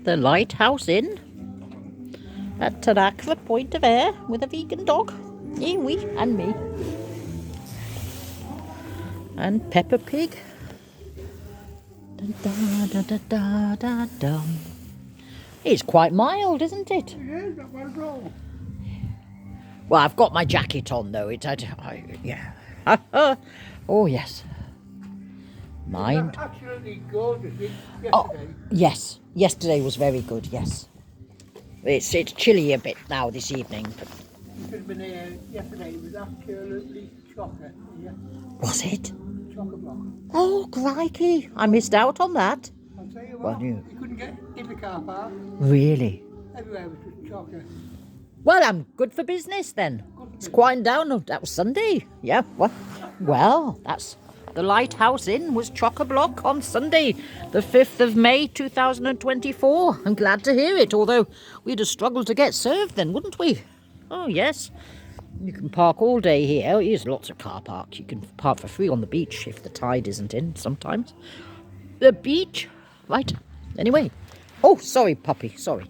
the Lighthouse Inn at Talacre, Point of Air, with a vegan dog. We and me. And Peppa Pig. Da, da, da, da, da, da. It's quite mild, isn't it? It is, not bad at all. Well, I've got my jacket on though. Yeah. Oh yes. Mind. It's absolutely gorgeous yesterday. Oh yes. Yesterday was very good. Yes. It's chilly a bit now this evening. But... You could have been here yesterday. It was absolutely chocker. Yeah. Was it? Chock-a-block. Oh crikey! I missed out on that. I'll tell you Well, what. you- You couldn't get in the car park. Really? Everywhere was just chocker. Well, I'm good for business then. It's quieting down. Oh, that was Sunday. Yeah. Well, that's the Lighthouse Inn was chock-a-block on Sunday, the 5th of May 2024. I'm glad to hear it, although we'd have struggled to get served then, wouldn't we? Oh, yes. You can park all day here. Here's lots of car parks. You can park for free on the beach if the tide isn't in sometimes. The beach? Right. Anyway. Oh, sorry, puppy. Sorry.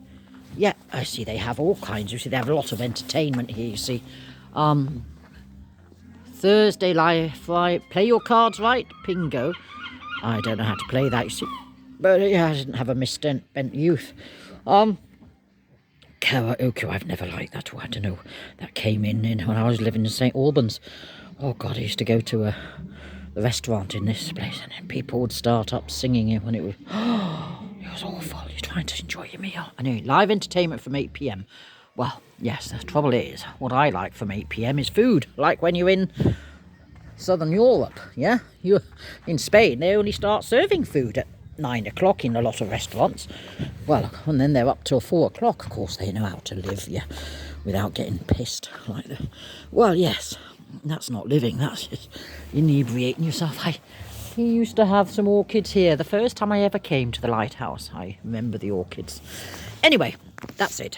Yeah, I see they have all kinds. You see, they have a lot of entertainment here, you see. Thursday, live, Friday, play your cards right, Pingo. I don't know how to play that, you see. But yeah, I didn't have a misspent youth. Karaoke, I've never liked that. I don't know. That came in when I was living in St Albans. Oh God, I used to go to the restaurant in this place, and then people would start up singing it when it was... It was awful. You're trying to enjoy your meal. Anyway, live entertainment from 8 p.m. Well, yes, the trouble is, what I like from 8 p.m. is food. Like when you're in Southern Europe, yeah? You're in Spain, they only start serving food at 9 o'clock in a lot of restaurants. Well, and then they're up till 4 o'clock. Of course, they know how to live, yeah, without getting pissed like that. Well, yes, that's not living. That's just inebriating yourself. He used to have some orchids here. The first time I ever came to the lighthouse, I remember the orchids. Anyway, that's it.